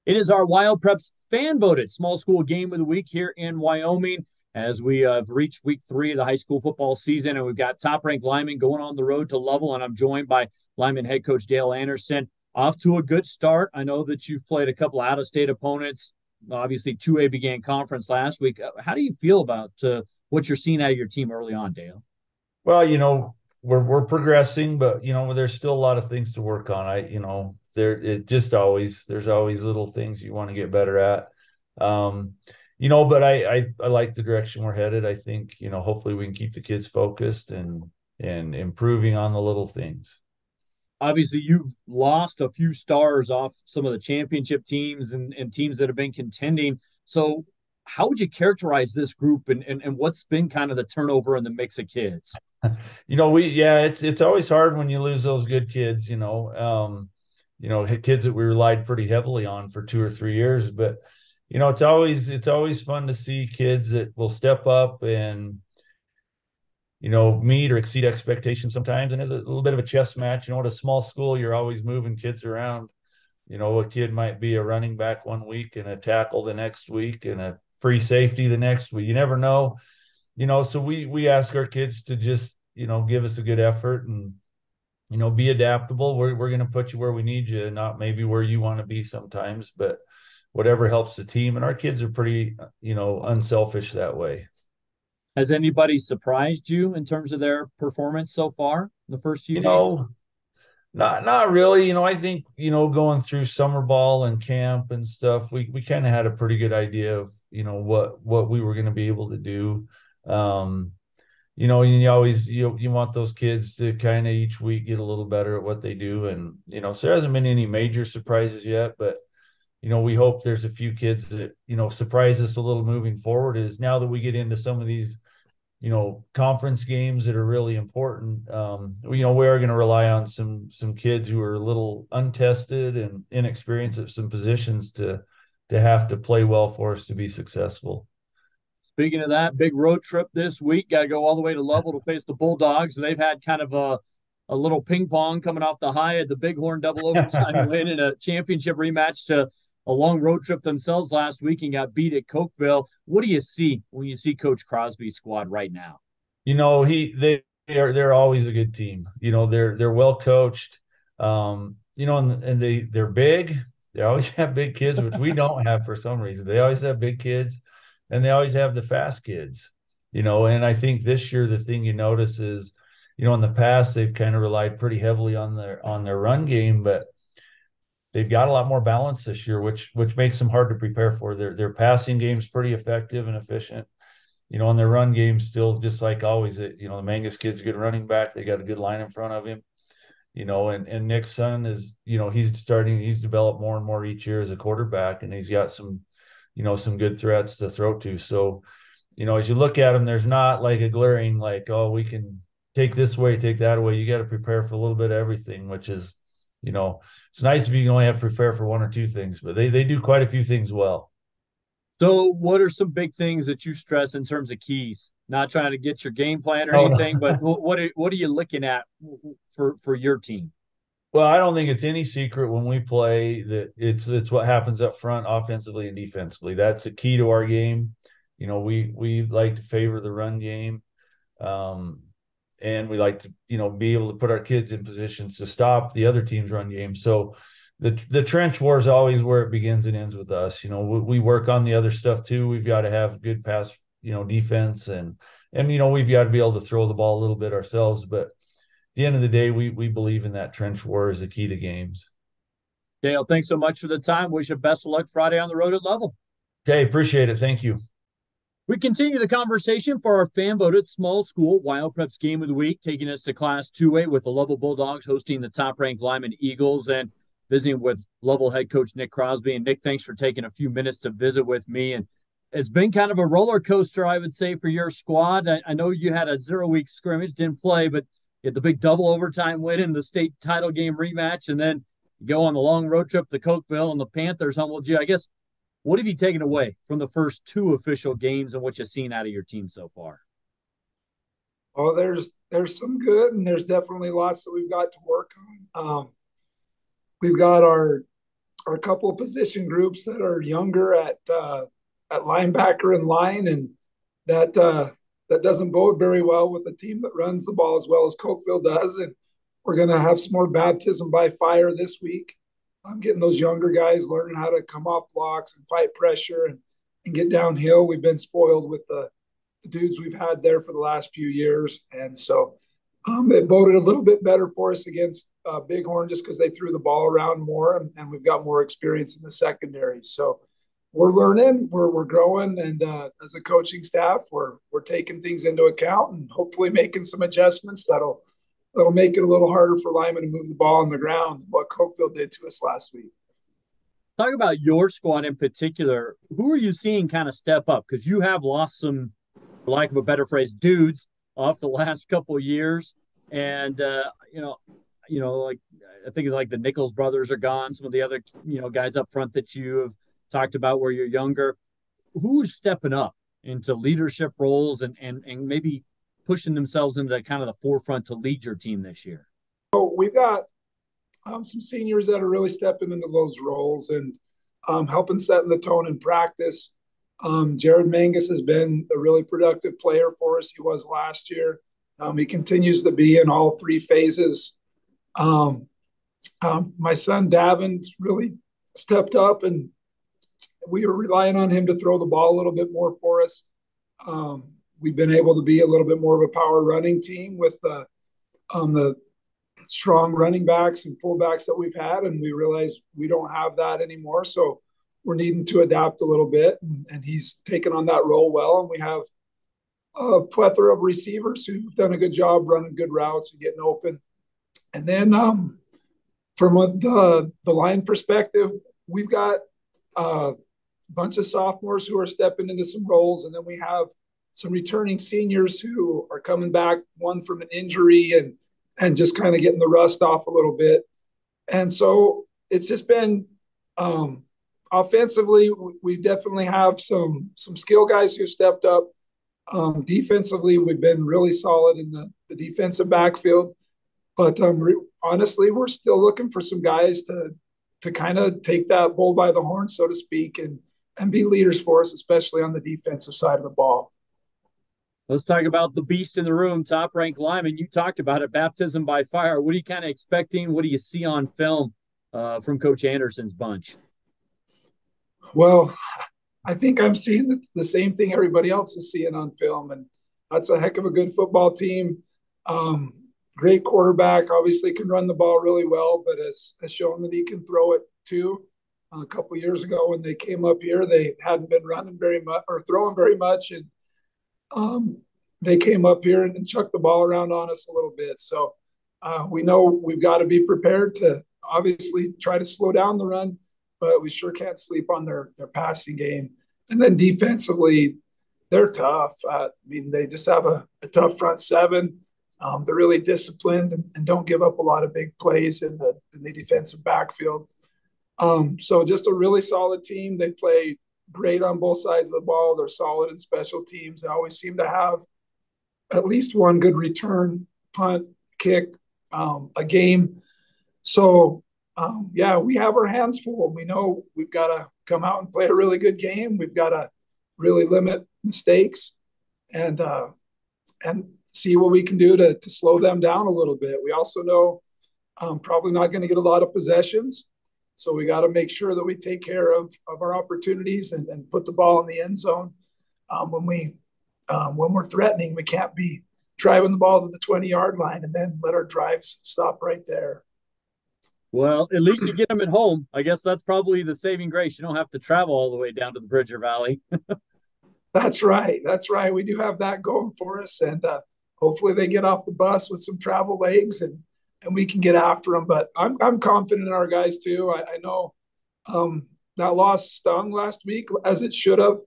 It is our WyoPreps fan voted small school game of the week here in Wyoming as we have reached week 3 of the high school football season. And we've got top ranked Lyman going on the road to Lovell. And I'm joined by Lyman head coach Dale Anderson. Off to a good start. I know that you've played a couple out of state opponents. Obviously, 2A began conference last week. How do you feel about what you're seeing out of your team early on, Dale? Well, we're progressing, but there's still a lot of things to work on. There's always little things you want to get better at. Um, but I like the direction we're headed. I think, hopefully we can keep the kids focused and improving on the little things. Obviously you've lost a few stars off some of the championship teams and teams that have been contending. So how would you characterize this group and what's been kind of the turnover in the mix of kids? It's always hard when you lose those good kids, kids that we relied pretty heavily on for 2 or 3 years. But it's always fun to see kids that will step up and meet or exceed expectations sometimes. And it's a little bit of a chess match. At a small school, you're always moving kids around. A kid might be a running back one week and a tackle the next week and a free safety the next week. You never know. So we ask our kids to just, give us a good effort and, be adaptable. We're going to put you where we need you, not maybe where you want to be sometimes, but whatever helps the team. And our kids are pretty, unselfish that way. Has anybody surprised you in terms of their performance so far in the first few You games? know, not really. I think, going through summer ball and camp and stuff, we kind of had a pretty good idea of, what we were going to be able to do. Um, and you want those kids to kind of each week get a little better at what they do. And, so there hasn't been any major surprises yet, but we hope there's a few kids that, surprise us a little moving forward is now that we get into some of these conference games that are really important. We are going to rely on some kids who are a little untested and inexperienced at some positions to have to play well for us to be successful. Speaking of that, big road trip this week. Got to go all the way to Lovell to face the Bulldogs. They've had kind of a little ping pong coming off the high of the Bighorn double overtime win in a championship rematch to a long road trip themselves last week and got beat at Cokeville. What do you see when you see Coach Crosby's squad right now? They're always a good team. They're well coached. And they're big. They always have big kids, which we don't have for some reason. They always have big kids, and they always have the fast kids. And I think this year the thing you notice is, in the past they've kind of relied pretty heavily on their run game, but they've got a lot more balance this year, which makes them hard to prepare for. Their passing game's pretty effective and efficient. On their run game, still just like always, the Mangus kid's a good running back. They got a good line in front of him. And Nick's son is, he's developed more and more each year as a quarterback, and he's got some good threats to throw to. So, as you look at him, there's not like a glaring, like, oh, we can take this way, take that away. You got to prepare for a little bit of everything, which is, it's nice if you can only have to prepare for one or two things, but they do quite a few things well. So, what are some big things that you stress in terms of keys? Not trying to get your game plan or Oh, anything, but no. what are you looking at for your team? Well, I don't think it's any secret when we play that it's what happens up front offensively and defensively. That's the key to our game. We like to favor the run game. Um, and we like to, be able to put our kids in positions to stop the other team's run game. So the trench war is always where it begins and ends with us. We work on the other stuff too. We've got to have good pass, defense and we've got to be able to throw the ball a little bit ourselves. But the end of the day, we believe in that trench war as the key to games. Dale, thanks so much for the time. Wish you best of luck Friday on the road at Level. Okay, appreciate it. Thank you. We continue the conversation for our fan voted small school WyoPreps game of the week, taking us to Class 2A with the Lovell Bulldogs hosting the top ranked Lyman Eagles and visiting with Lovell head coach Nicc Crosby. And Nick, thanks for taking a few minutes to visit with me. And it's been kind of a roller coaster, I would say, for your squad. I know you had a 0 week scrimmage, didn't play, but you had the big double overtime win in the state title game rematch, and then you go on the long road trip to Cokeville, and the Panthers humbled you. I guess what have you taken away from the first two official games and what you've seen out of your team so far? Oh, there's some good, and there's definitely lots that we've got to work on. We've got are a couple of position groups that are younger at linebacker and line, and that doesn't bode very well with a team that runs the ball as well as Cokeville does. And we're going to have some more baptism by fire this week. I'm getting those younger guys learning how to come off blocks and fight pressure and get downhill. We've been spoiled with the dudes we've had there for the last few years. And so it boded a little bit better for us against Bighorn just because they threw the ball around more, and we've got more experience in the secondary. So we're learning, we're growing, and as a coaching staff, we're taking things into account and hopefully making some adjustments that'll make it a little harder for Lyman to move the ball on the ground than what Cokeville did to us last week. Talk about your squad in particular. Who are you seeing kind of step up? Because you have lost some, for lack of a better phrase, dudes off the last couple of years. And, like I think like the Nichols brothers are gone. Some of the other, guys up front that you have talked about where you're younger. Who's stepping up into leadership roles and maybe pushing themselves into kind of the forefront to lead your team this year? So we've got some seniors that are really stepping into those roles and helping setting the tone in practice. Jared Mangus has been a really productive player for us. He was last year. He continues to be in all three phases. My son Davin's really stepped up, and we were relying on him to throw the ball a little bit more for us. We've been able to be a little bit more of a power running team with the strong running backs and fullbacks that we've had, and we realize we don't have that anymore. So we're needing to adapt a little bit, and he's taken on that role well. And we have a plethora of receivers who've done a good job running good routes and getting open. And then from the line perspective, we've got a bunch of sophomores who are stepping into some roles, and then we have some returning seniors who are coming back, one from an injury and just kind of getting the rust off a little bit. And so it's just been offensively, we definitely have some skill guys who stepped up. Defensively, we've been really solid in the defensive backfield. But honestly, we're still looking for some guys to kind of take that bull by the horn, so to speak, and be leaders for us, especially on the defensive side of the ball. Let's talk about the beast in the room, top-ranked Lyman. You talked about it, baptism by fire. What are you kind of expecting? What do you see on film from Coach Anderson's bunch? Well, I think I'm seeing the same thing everybody else is seeing on film, and that's a heck of a good football team. Great quarterback, obviously can run the ball really well, but has shown that he can throw it too. A couple of years ago when they came up here, they hadn't been running very much or throwing very much, and they came up here and chucked the ball around on us a little bit. So we know we've got to be prepared to obviously try to slow down the run, but we sure can't sleep on their passing game. And then defensively, they're tough. They just have a tough front seven. They're really disciplined and don't give up a lot of big plays in the defensive backfield. So just a really solid team. They play great on both sides of the ball. They're solid in special teams. They always seem to have at least one good return, punt, kick, a game. So, we have our hands full. We know we've got to come out and play a really good game. We've got to really limit mistakes and see what we can do to slow them down a little bit. We also know probably not going to get a lot of possessions. So we got to make sure that we take care of our opportunities and put the ball in the end zone. When we're threatening, we can't be driving the ball to the 20-yard line and then let our drives stop right there. Well, at least you get them at home. I guess that's probably the saving grace. You don't have to travel all the way down to the Bridger Valley. That's right. We do have that going for us. And hopefully they get off the bus with some travel legs and we can get after them. But I'm confident in our guys too. I know that loss stung last week as it should have.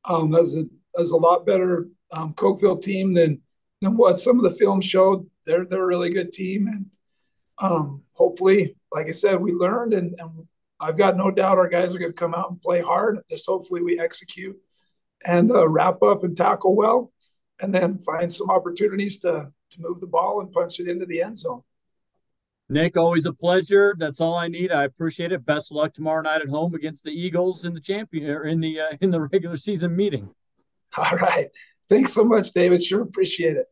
As a lot better Cokeville team than what some of the film showed. They're a really good team. And hopefully, like I said, we learned and I've got no doubt our guys are going to come out and play hard. Just hopefully we execute and wrap up and tackle well, and then find some opportunities to move the ball and punch it into the end zone. Nick, always a pleasure. That's all I need. I appreciate it. Best of luck tomorrow night at home against the Eagles in the champion or in the regular season meeting. All right. Thanks so much, David. Sure appreciate it.